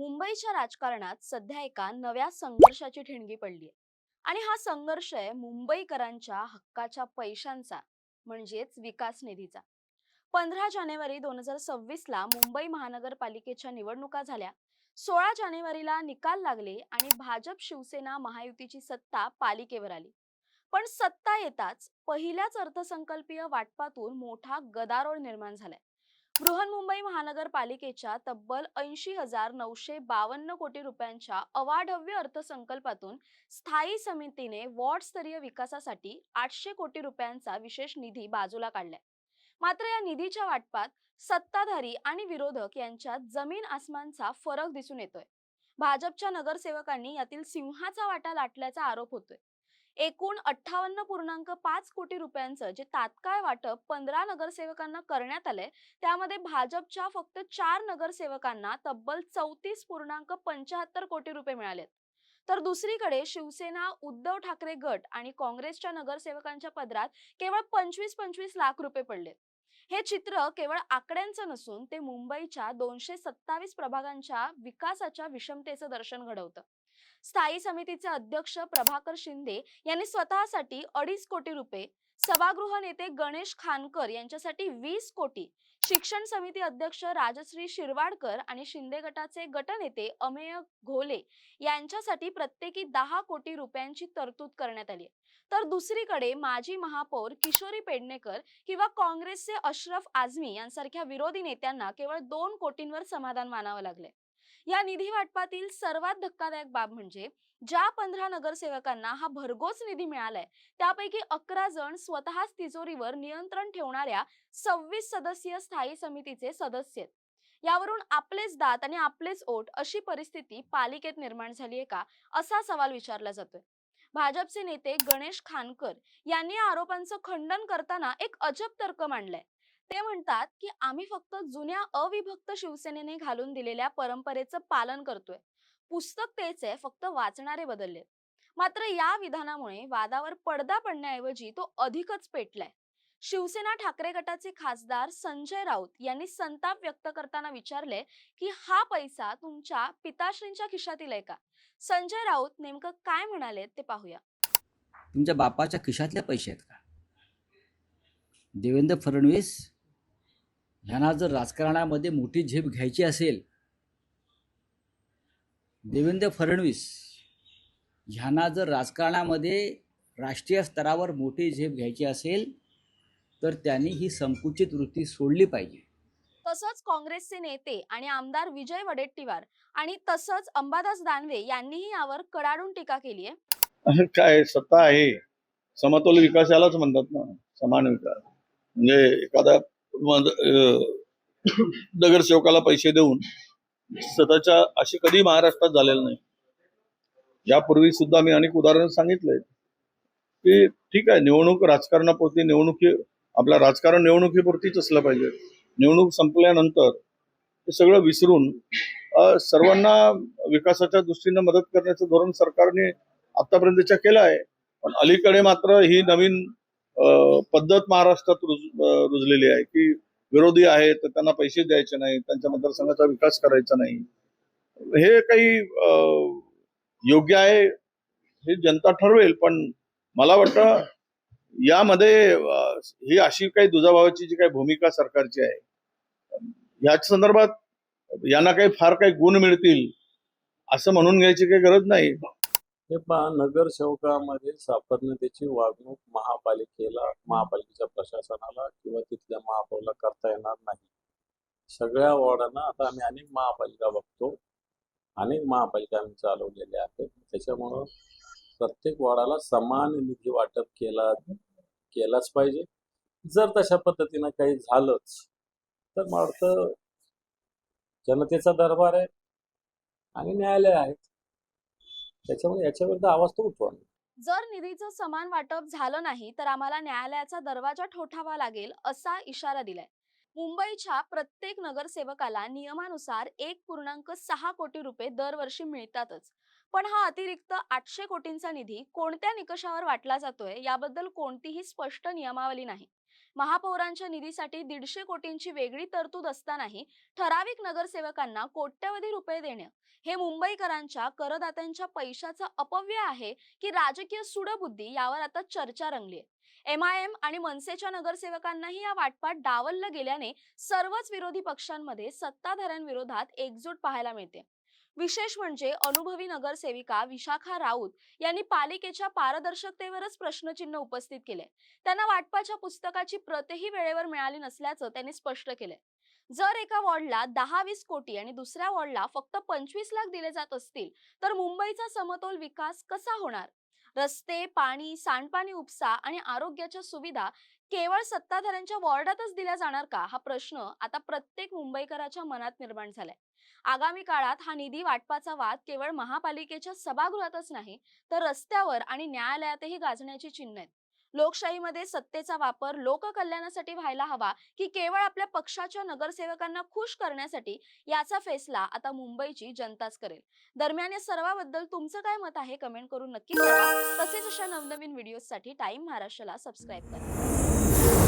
मुंबईच्या राजकारणात सध्या एका नव्या संघर्षाची ठिणगी पडली आहे. आणि हा संघर्ष आहे मुंबईकरांच्या हक्काच्या पैशांचा, म्हणजेच विकास निधीचा. 15 जानेवारी 2026 ला मुंबई महानगरपालिकेच्या निवडणुका झाल्या. 16 जानेवारीला निकाल लागले आणि भाजप शिवसेना महायुतीची सत्ता पालिकेवर आली. पण सत्ता येताच पहिल्याच अर्थसंकल्पीय वाटपातून मोठा गदारोळ निर्माण झालाय. बृहन्मुंबई महानगरपालिकेच्या तब्बल 80,952 कोटी रुपयांच्या अवाढव्य अर्थसंकल्पातून स्थायी समितीने वॉर्डस्तरीय विकासासाठी 800 कोटी रुपयांचा विशेष निधी बाजूला काढलाय. मात्र या निधीच्या वाटपात सत्ताधारी आणि विरोधक यांच्यात जमीन आसमानचा फरक दिसून येतोय. भाजपच्या नगरसेवकांनी यातील सिंहाचा वाटा लाटल्याचा आरोप होतोय. एकूण 58.5 कोटी रुपयांचं जे तात्काळ वाटप 15 नगरसेवकांना करण्यात आलंय, त्यामध्ये भाजपच्या फक्त 4 नगरसेवकांना तब्बल 34.75 कोटी रुपये मिळालेत. तर दुसरीकडे शिवसेना, उद्धव ठाकरे गट आणि काँग्रेसच्या नगरसेवकांच्या पदरात केवळ 25-25 लाख रुपये पडलेत. हे चित्र केवळ आकड्यांचं नसून ते मुंबईच्या 227 प्रभागांच्या विकासाच्या विषमतेचं दर्शन घडवतं. स्थायी समितीचे अध्यक्ष प्रभाकर शिंदे यांनी स्वतःसाठी 2.5 कोटी रुपये, सभागृह नेते गणेश खानकर यांच्यासाठी 20 कोटी, शिक्षण समिती अध्यक्ष राजश्री शिरवाडकर आणि शिंदे गटाचे गटनेते अमेय घोले यांच्यासाठी प्रत्येकी 10 कोटी रुपयांची तरतूद करण्यात आली आहे. तर दुसरीकडे माजी महापौर किशोरी पेडणेकर किंवा काँग्रेसचे अशरफ आझमी यांसारख्या विरोधी नेत्यांना केवळ 2 कोटींवर समाधान मानावं लागले. या निधी वाटपातील सर्वात धक्कादायक बाब म्हणजे ज्या 15 नगरसेवकांना हा भरघोस निधी मिळालाय, त्यापैकी 11 जण स्वतःच तिजोरीवर नियंत्रण ठेवणाऱ्या 26 सदस्यीय स्थायी समितीचे सदस्य आहेत. यावरून आपलेच दात आणि आपलेच ओठ अशी परिस्थिती पालिकेत निर्माण झाली आहे का, असा सवाल विचारला जातोय. भाजपचे नेते गणेश खानकर यांनी या आरोपांचं खंडन करताना एक अजब तर्क मांडलाय. ते म्हणतात की आम्ही फक्त जुन्या अविभक्त शिवसेनेने घालून दिलेल्या परंपरेचं पालन करतोय. पुस्तक तेच आहे, फक्त वाचणारे बदललेत. मात्र या विधानामुळे वादावर पडदा पडण्याऐवजी तो अधिकच पेटलाय. शिवसेना ठाकरे गटाचे खासदार संजय राऊत यांनी संताप व्यक्त करताना विचारले की हा पैसा तुमच्या पिताश्रींच्या खिशातील आहे का? संजय राऊत नेमकं काय म्हणाले ते पाहूया. तुमच्या बापाच्या खिशातले पैसे आहेत का? देवेंद्र फडणवीस ह्यांना जर राजकारणामध्ये मोठी झेप घ्यायची असेल, देवेंद्र फडणवीस ह्यांना जर राजकारणामध्ये राष्ट्रीय स्तरावर मोठी झेप घ्यायची असेल तर त्यांनी ही संकुचित वृत्ती सोडली पाहिजे. तसंच काँग्रेसचे नेते आणि आमदार विजय वडेट्टीवार आणि तसंच अंबादास दानवे यांनीही यावर कडाडून टीका केली आहे. काय सत्ता आहे, समतोल विकास यालाच म्हणतात ना, समान विकास. म्हणजे एखादा नगरसेवकाला पैसे देऊन स्वतःच्या अशी कधी महाराष्ट्रात झालेलं नाही. यापूर्वी सुद्धा मी अनेक उदाहरण सांगितलंय की ठीक आहे, निवडणूक राजकारणापुरती, आपलं राजकारण निवडणुकीपुरतीच असलं पाहिजे. निवडणूक संपल्यानंतर हे सगळं विसरून सर्वांना विकासाच्या दृष्टीने मदत करण्याचं धोरण सरकारने आतापर्यंतच्या केलं आहे. पण अलीकडे मात्र ही नवीन पद्धत महाराष्ट्रात रुजलेली आहे की विरोधी आहेत तर त्यांना पैसे द्यायचे नाही, त्यांच्या मतदारसंघाचा विकास करायचा नाही. हे काही योग्य आहे हे जनता ठरवेल. पण मला वाटतं यामध्ये ही अशी काही दुजाभावाची जी काही भूमिका सरकारची आहे, याच संदर्भात यांना काही फार काही गुण मिळतील असं म्हणून घ्यायची काही गरज नाही. हे पहा, नगरसेवकामध्ये सापडण्याची वागणूक महापालिकेच्या प्रशासनाला किंवा तिथल्या महापौरला करता येणार नाही. सगळ्या वॉर्डांना आता आम्ही अनेक महापालिका बघतो, अनेक महापालिका आम्ही चालवलेल्या आहेत. त्याच्यामुळं प्रत्येक वॉर्डाला समान निधी वाटप केलाच पाहिजे. जर तशा पद्धतीनं काही झालंच तर मला वाटतं जनतेचा दरबार आहे आणि न्यायालय आहेत, त्याच्यामुळे याच्याविरुद्ध आवाज तो उठवा. जर निधीचं समान वाटप झालं नाही तर आम्हाला न्यायालयाचा दरवाजा ठोठावा लागेल, असा इशारा दिलाय. मुंबईच्या प्रत्येक नगरसेवकाला नियमानुसार 1.6 कोटी रुपये दरवर्षी मिळतातच. पण हा अतिरिक्त 800 कोटींचा निधी कोणत्या निकषावर वाटला जातोय याबद्दल कोणतीही स्पष्ट नियमावली नाही. महापौरांच्या निधीसाठी 150 कोटींची वेगळी तरतूद असतानाही ठराविक नगरसेवकांना कोट्यवधी रुपये देणे हे मुंबईकरांच्या करदात्यांच्या पैशाचं अपव्यय आहे की राजकीय सूडबुद्धी, यावर आता चर्चा रंगली आहे। MIM आणि मनसेच्या नगरसेवकांनाही या वाटपात डावललं गेल्याने सर्वच विरोधी पक्षांमध्ये सत्ताधाऱ्यांविरोधात एकजूट पाहायला मिळते। विशेष म्हणजे अनुभवी नगरसेविका विशाखा राऊत यांनी पालिकेच्या पारदर्शकतेवरच प्रश्नचिन्ह उपस्थित केले। त्यांना वाटपाच्या पुस्तकाची प्रतही वेळेवर मिळाली नसल्याचं त्यांनी स्पष्ट केलंय। जर एका वॉर्डला 10-20 कोटी आणि दुसऱ्या वॉर्डला फक्त 25 लाख दिले जात असतील तर मुंबईचा समतोल विकास कसा होणार? रस्ते, पाणी, सांडपाणी उपसा आणि आरोग्याच्या सुविधा केवळ सत्ताधाऱ्यांच्या वॉर्डातच दिल्या जाणार का, हा प्रश्न आता प्रत्येक मुंबईकराच्या मनात निर्माण झालाय। आगामी काळात हा निधी वाटपाचा वाद केवळ महापालिकेच्या सभागृहातच नाही तर रस्त्यावर आणि न्यायालयातही गाजण्याची चिन्ह आहेत। लोकशाहीमध्ये सत्तेचा वापर लोककल्याणासाठी व्हायला हवा की केवळ आपल्या पक्षाच्या नगरसेवकांना खुश करण्यासाठी, याचा फैसला आता मुंबईची जनताच करेल। दरम्यान या सर्वाबद्दल तुमचं काय मत आहे कमेंट करून नक्की कळवा। तसेच अशा नवनवीन व्हिडिओसाठी टाइम महाराष्ट्राला सबस्क्राईब करा।